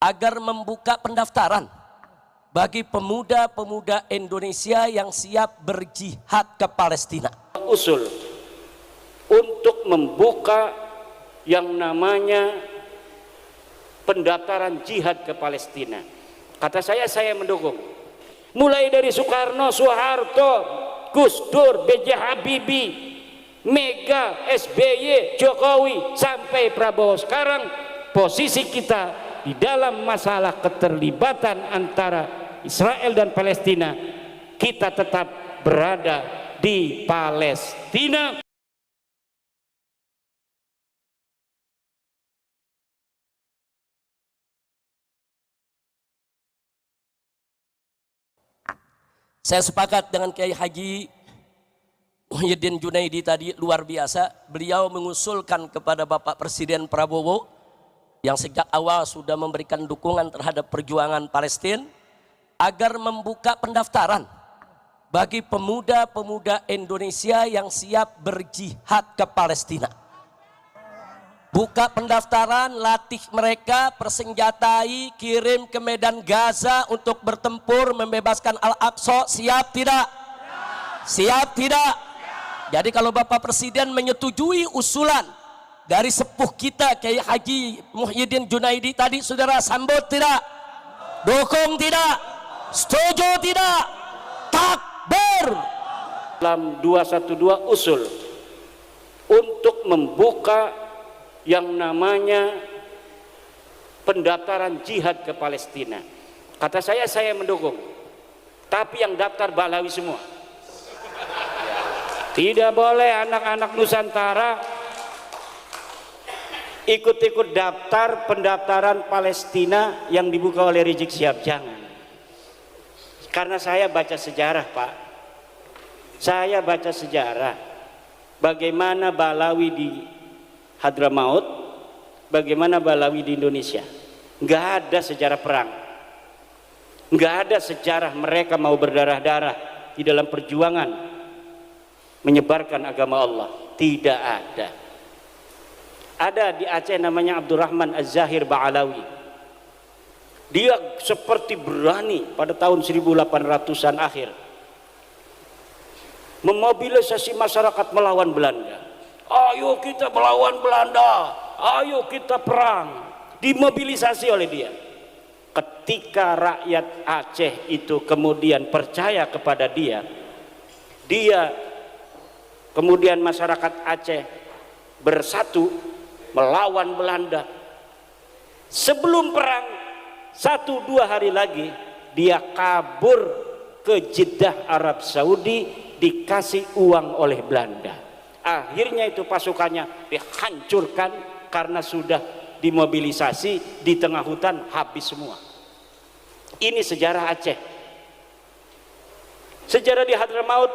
agar membuka pendaftaran bagi pemuda-pemuda Indonesia yang siap berjihad ke Palestina. Usul untuk membuka yang namanya pendaftaran jihad ke Palestina. Kata saya mendukung. Mulai dari Soekarno, Soeharto, Gus Dur, B.J. Habibie, Mega, SBY, Jokowi, sampai Prabowo sekarang, posisi kita di dalam masalah keterlibatan antara Israel dan Palestina, kita tetap berada di Palestina. Saya sepakat dengan Kiai Haji Muhyiddin Junaidi tadi, luar biasa. Beliau mengusulkan kepada Bapak Presiden Prabowo yang sejak awal sudah memberikan dukungan terhadap perjuangan Palestina agar membuka pendaftaran bagi pemuda-pemuda Indonesia yang siap berjihad ke Palestina. Buka pendaftaran, latih mereka, persenjatai, kirim ke medan Gaza untuk bertempur membebaskan Al-Aqsa. Siap tidak? Siap tidak? Jadi kalau Bapak Presiden menyetujui usulan dari sepuh kita Kiai Haji Muhyiddin Junaidi tadi, saudara sambut tidak? Dukung tidak? Setuju tidak? Takbir. Dalam 212 usul untuk membuka yang namanya pendaftaran jihad ke Palestina. Kata saya mendukung. Tapi yang daftar Balawi semua. Tidak boleh anak-anak Nusantara ikut-ikut daftar pendaftaran Palestina yang dibuka oleh Rizik Syihab. Jangan. Karena saya baca sejarah, Pak. Saya baca sejarah bagaimana Balawi di Hadramaut, bagaimana Balawi di Indonesia. Nggak ada sejarah perang, nggak ada sejarah mereka mau berdarah-darah di dalam perjuangan menyebarkan agama Allah. Tidak ada. Ada di Aceh namanya Abdurrahman Az-Zahir Ba'alawi. Dia seperti berani pada tahun 1800-an akhir memobilisasi masyarakat melawan Belanda. Ayo kita melawan Belanda, ayo kita perang. Dimobilisasi oleh dia. Ketika rakyat Aceh itu kemudian percaya kepada dia, kemudian masyarakat Aceh bersatu melawan Belanda. Sebelum perang 1-2 hari lagi dia kabur ke Jeddah Arab Saudi, dikasih uang oleh Belanda. Akhirnya itu pasukannya dihancurkan karena sudah dimobilisasi di tengah hutan, habis semua. Ini sejarah Aceh. Sejarah di Hadramaut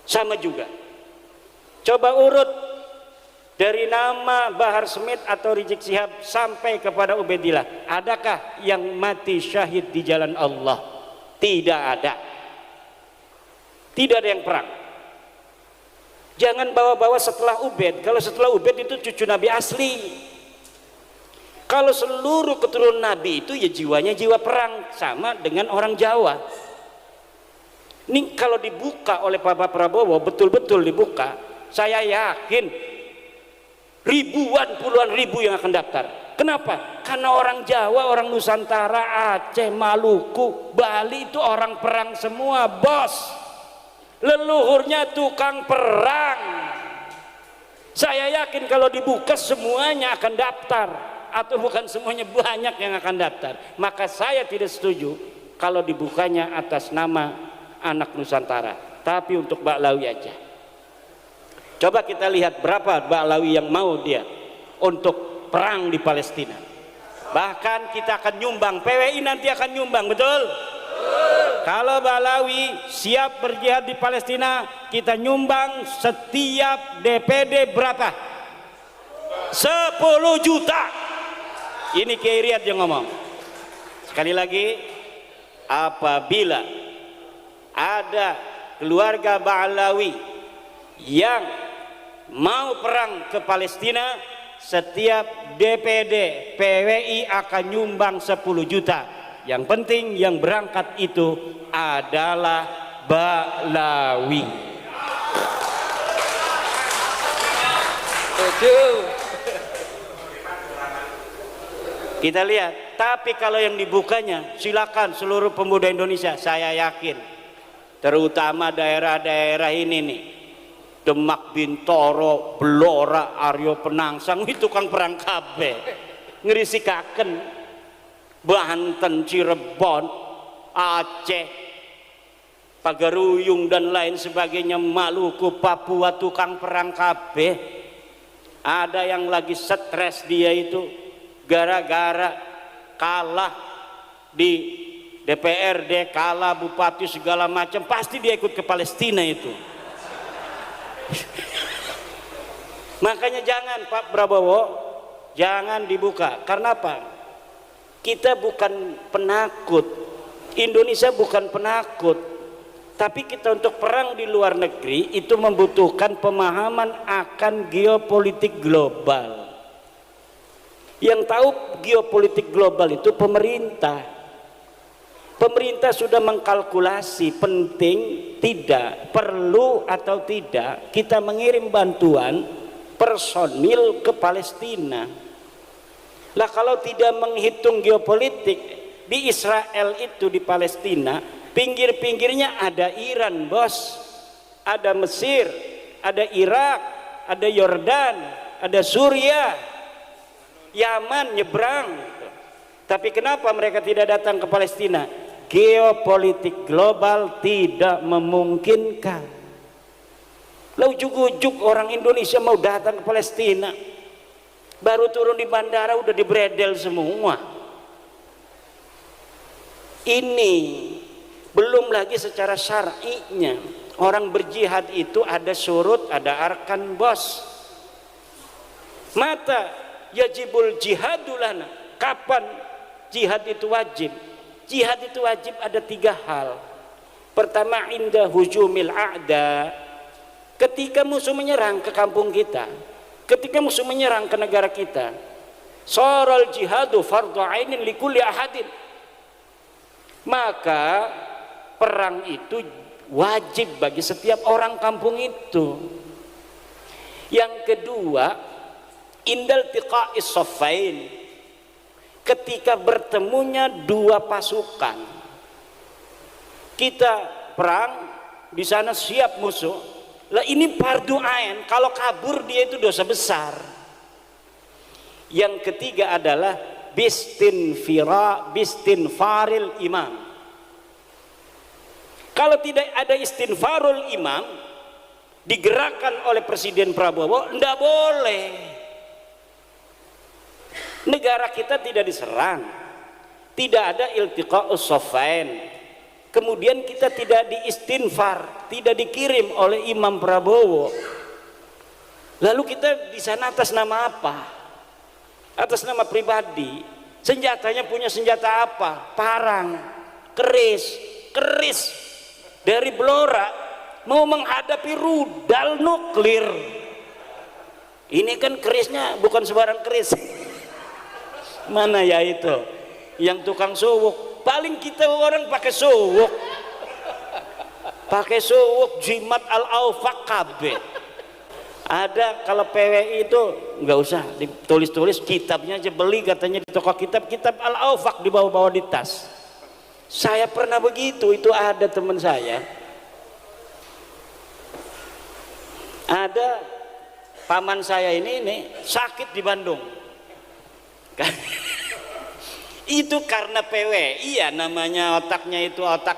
sama juga. Coba urut dari nama Bahar Smith atau Rizik Syihab sampai kepada Ubaidillah. Adakah yang mati syahid di jalan Allah? Tidak ada. Tidak ada yang perang. Jangan bawa-bawa setelah Ubaid. Kalau setelah Ubaid itu cucu Nabi asli. Kalau seluruh keturunan Nabi itu ya jiwanya jiwa perang, sama dengan orang Jawa. Ini kalau dibuka oleh Bapak Prabowo, betul-betul dibuka, saya yakin ribuan, puluhan ribu yang akan daftar. Kenapa? Karena orang Jawa, orang Nusantara, Aceh, Maluku, Bali itu orang perang semua, bos. Leluhurnya tukang perang. Saya yakin kalau dibuka semuanya akan daftar, atau bukan semuanya, banyak yang akan daftar. Maka saya tidak setuju kalau dibukanya atas nama anak Nusantara, tapi untuk Ba'lawi aja. Coba kita lihat berapa Ba'lawi yang mau dia untuk perang di Palestina. Bahkan kita akan nyumbang, PWI nanti akan nyumbang, betul? Kalau Ba'lawi siap berjihad di Palestina, kita nyumbang setiap DPD berapa? 10 juta. Ini Kiai Riyad yang ngomong. Sekali lagi, apabila ada keluarga Ba'lawi yang mau perang ke Palestina, setiap DPD PWI akan nyumbang 10 juta. Yang penting yang berangkat itu adalah Ba'lawi. Kita lihat, tapi kalau yang dibukanya silakan seluruh pemuda Indonesia, saya yakin terutama daerah-daerah ini nih, Demak, Bintoro, Blora, Aryo Penangsang, itu tukang perang kabeh, ngerisikaken, Banten, Cirebon, Aceh, Pagaruyung dan lain sebagainya, Maluku, Papua, tukang perang kabeh. Ada yang lagi stres dia itu gara-gara kalah di DPRD, kalah bupati segala macam, pasti dia ikut ke Palestina itu. Makanya jangan Pak Prabowo, jangan dibuka. Karena apa? Kita bukan penakut, Indonesia bukan penakut, tapi kita untuk perang di luar negeri itu membutuhkan pemahaman akan geopolitik global. Yang tahu geopolitik global itu pemerintah. Pemerintah sudah mengkalkulasi penting tidak, perlu atau tidak kita mengirim bantuan personil ke Palestina. Lah kalau tidak menghitung geopolitik, di Israel itu di Palestina pinggir-pinggirnya ada Iran bos, ada Mesir, ada Irak, ada Yordan, ada Suriah, Yaman nyebrang. Tapi kenapa mereka tidak datang ke Palestina? Geopolitik global tidak memungkinkan. Lah ujuk-ujuk orang Indonesia mau datang ke Palestina, baru turun di bandara udah dibredel semua. Ini belum lagi secara syar'inya, orang berjihad itu ada surut, ada arkan bos. Mata yajibul jihadulana, kapan jihad itu wajib? Jihad itu wajib ada 3 hal. Pertama, inda hujumil a'da, ketika musuh menyerang ke kampung kita, ketika musuh menyerang ke negara kita. Saral jihadu fardhu ainin likulli ahadin, maka perang itu wajib bagi setiap orang kampung itu. Yang kedua, indal tiqa'is saffain, ketika bertemunya 2 pasukan, kita perang di sana siap musuh, lah ini fardu ain, kalau kabur dia itu dosa besar. Yang ketiga adalah bistinfaril imam, kalau tidak ada istinfarul imam digerakkan oleh Presiden Prabowo, tidak boleh. Negara kita tidak diserang, tidak ada iltiqa'us saffain, kemudian kita tidak diistinfar, tidak dikirim oleh Imam Prabowo. Lalu kita di sana atas nama apa? Atas nama pribadi. Senjatanya punya senjata apa? Parang, keris dari Blora mau menghadapi rudal nuklir. Ini kan kerisnya bukan sembarang keris. Mana ya itu yang tukang suwuk? Paling kita orang pakai suwuk, jimat al-aufak kabeh. Ada kalau PWI itu nggak usah ditulis-tulis, kitabnya aja beli katanya di toko kitab al-aufak dibawa-bawa di tas. Saya pernah begitu, itu ada teman saya, ada paman saya ini sakit di Bandung. Itu karena PWI ya, namanya otaknya itu otak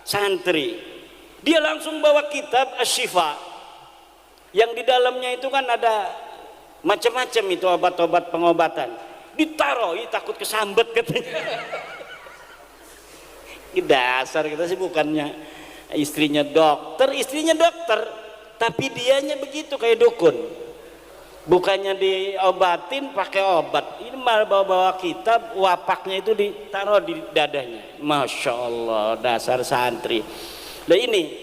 santri. Dia langsung bawa kitab Asy-Syifa, yang di dalamnya itu kan ada macam-macam itu obat-obat pengobatan. Ditaruh, takut kesambet katanya. Dasar kita sih, bukannya istrinya dokter, tapi dianya begitu kayak dukun. Bukannya diobatin pakai obat, ini malah bawa-bawa kitab, wapaknya itu ditaruh di dadanya. Masya Allah, dasar santri. Nah ini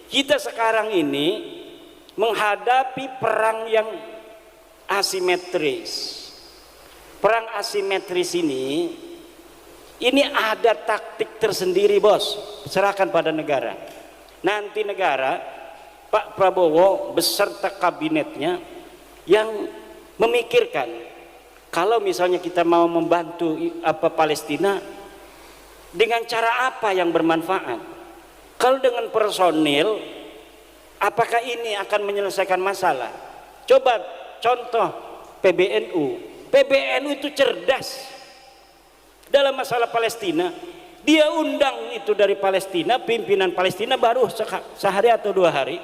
kita sekarang ini menghadapi perang yang asimetris. Perang asimetris ini ada taktik tersendiri, bos. Serahkan pada negara. Nanti negara, Pak Prabowo beserta kabinetnya yang memikirkan, kalau misalnya kita mau membantu Palestina, dengan cara apa yang bermanfaat? Kalau dengan personil, apakah ini akan menyelesaikan masalah? Coba contoh PBNU. PBNU itu cerdas dalam masalah Palestina. Dia undang itu dari Palestina, pimpinan Palestina baru sehari atau 2 hari,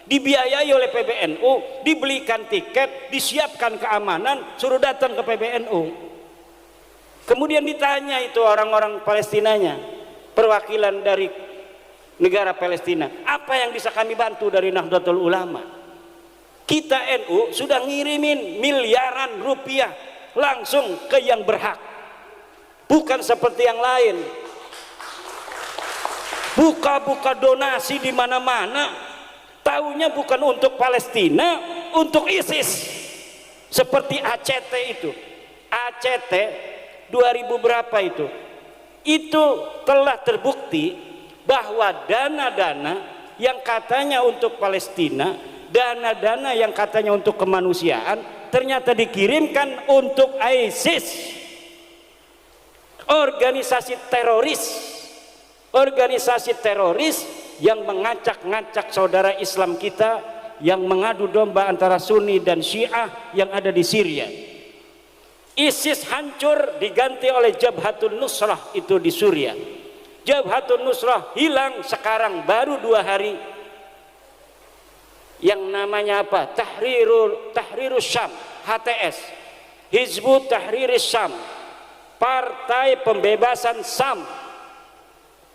dibiayai oleh PBNU, dibelikan tiket, disiapkan keamanan, suruh datang ke PBNU. Kemudian ditanya itu orang-orang Palestinanya, perwakilan dari negara Palestina, apa yang bisa kami bantu dari Nahdlatul Ulama? Kita NU sudah ngirimin miliaran rupiah langsung ke yang berhak, bukan seperti yang lain buka-buka donasi di mana-mana, taunya bukan untuk Palestina, untuk ISIS. Seperti ACT itu, ACT 2000 berapa itu telah terbukti bahwa dana-dana yang katanya untuk Palestina, dana-dana yang katanya untuk kemanusiaan, ternyata dikirimkan untuk ISIS, organisasi teroris yang mengacak-ngacak saudara Islam kita, yang mengadu domba antara Sunni dan Syiah yang ada di Syria. ISIS hancur diganti oleh Jabhatun Nusrah itu di Suriah. Jabhatun Nusrah hilang sekarang baru 2 hari. Yang namanya apa? Tahrirus Syam, HTS, Hizbut Tahriris Syam, Partai Pembebasan Syam.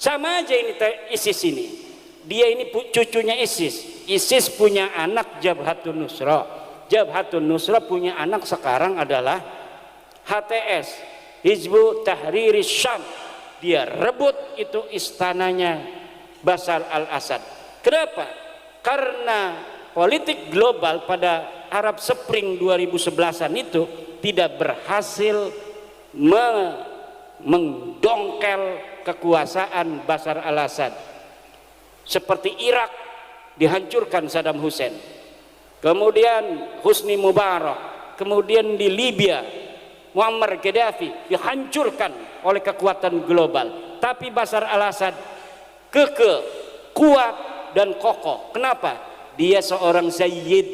Sama aja ini ISIS ini. Dia ini cucunya ISIS. ISIS punya anak Jabhatun Nusrah. Jabhatun Nusrah punya anak sekarang adalah HTS, Hizbut Tahriris Syam. Dia rebut itu istananya Bashar al-Assad. Kenapa? Karena politik global pada Arab Spring 2011-an itu tidak berhasil mendongkel kekuasaan Bashar al-Assad. Seperti Irak dihancurkan Saddam Hussein, kemudian Husni Mubarak, kemudian di Libya Muammar Gaddafi dihancurkan oleh kekuatan global. Tapi Bashar al-Assad kekeh, kuat dan kokoh. Kenapa? Dia seorang sayyid,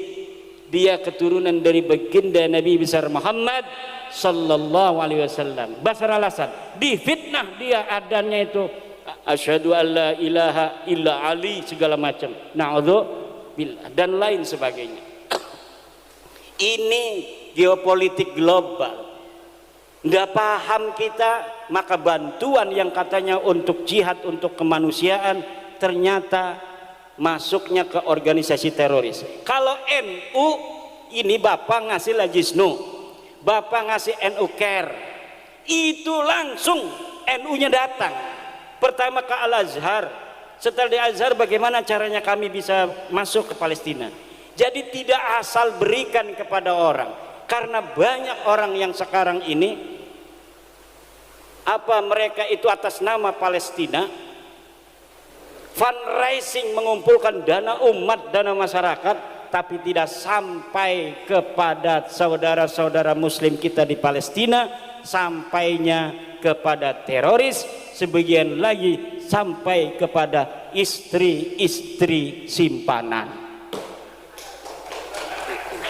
dia keturunan dari baginda Nabi besar Muhammad sallallahu alaihi wasallam. Bashar al-Assad difitnah, dia adanya itu asyhadu alla ilaha illa Ali segala macam, na'udzubillah dan lain sebagainya. Ini geopolitik global. Nggak paham kita, maka bantuan yang katanya untuk jihad, untuk kemanusiaan, ternyata masuknya ke organisasi teroris. Kalau NU ini Bapak ngasih Lajisnu, Bapak ngasih NU Care, itu langsung NU-nya datang. Pertama ke Al-Azhar, setelah di Azhar bagaimana caranya kami bisa masuk ke Palestina. Jadi tidak asal berikan kepada orang, karena banyak orang yang sekarang ini mereka itu atas nama Palestina fundraising, mengumpulkan dana umat, dana masyarakat, tapi tidak sampai kepada saudara-saudara muslim kita di Palestina, sampainya kepada teroris, sebagian lagi sampai kepada istri-istri simpanan.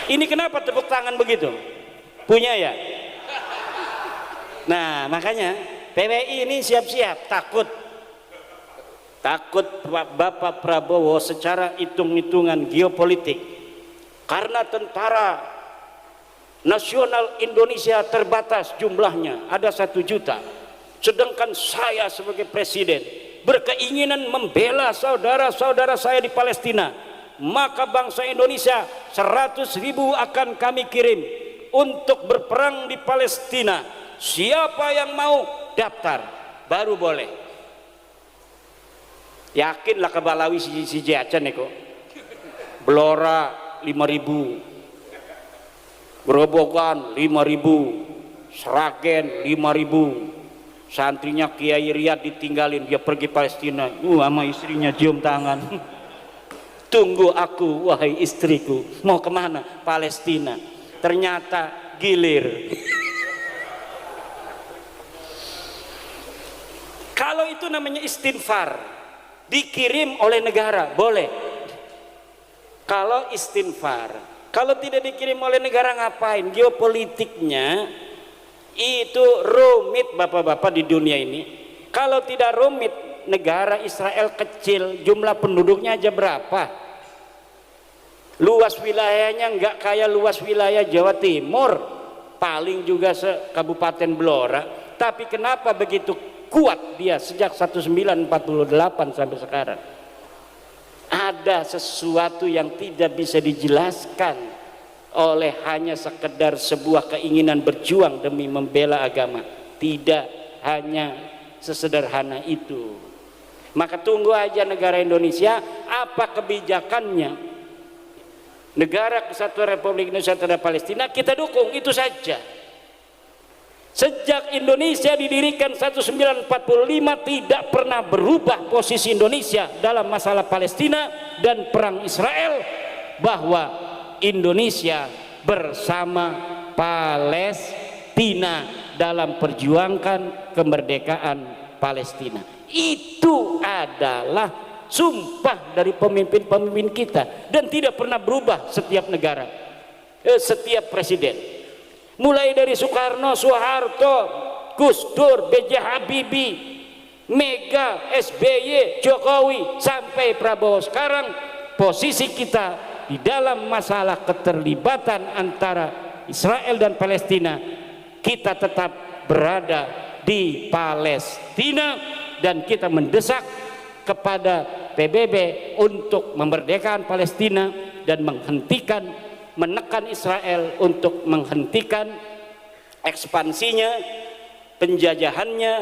Ini kenapa tepuk tangan begitu? Punya ya? Nah, makanya PWI ini siap-siap, takut Bapak Prabowo secara hitung-hitungan geopolitik, karena tentara nasional Indonesia terbatas jumlahnya, ada 1 juta, sedangkan saya sebagai presiden berkeinginan membela saudara-saudara saya di Palestina, maka bangsa Indonesia 100.000 akan kami kirim untuk berperang di Palestina. Siapa yang mau daftar baru boleh. Yakinlah ke Balawi si Jacan nih kok Blora 5.000 Gerobokan 5.000, Sragen 5.000, santrinya Kiai Riyad ditinggalin, dia pergi Palestina, sama istrinya cium tangan. Tunggu aku wahai istriku, mau kemana? Palestina. Ternyata gilir. Kalau itu namanya istinfar, dikirim oleh negara, boleh. Kalau istinfar, kalau tidak dikirim oleh negara ngapain? Geopolitiknya itu rumit bapak-bapak di dunia ini. Kalau tidak rumit, negara Israel kecil, jumlah penduduknya aja berapa? Luas wilayahnya nggak kayak luas wilayah Jawa Timur, paling juga se-Kabupaten Blora. Tapi kenapa begitu kuat dia sejak 1948 sampai sekarang? Ada sesuatu yang tidak bisa dijelaskan oleh hanya sekedar sebuah keinginan berjuang demi membela agama. Tidak hanya sesederhana itu. Maka tunggu aja negara Indonesia apa kebijakannya. Negara Kesatuan Republik Indonesia terhadap Palestina kita dukung, itu saja. Sejak Indonesia didirikan 1945 tidak pernah berubah posisi Indonesia dalam masalah Palestina dan perang Israel, bahwa Indonesia bersama Palestina dalam perjuangkan kemerdekaan Palestina. Itu adalah sumpah dari pemimpin-pemimpin kita dan tidak pernah berubah setiap negara, setiap presiden. Mulai dari Soekarno, Soeharto, Gus Dur, B.J. Habibie, Mega, SBY, Jokowi, sampai Prabowo sekarang, posisi kita di dalam masalah keterlibatan antara Israel dan Palestina, kita tetap berada di Palestina dan kita mendesak kepada PBB untuk memerdekakan Palestina dan menekan Israel untuk menghentikan ekspansinya, penjajahannya,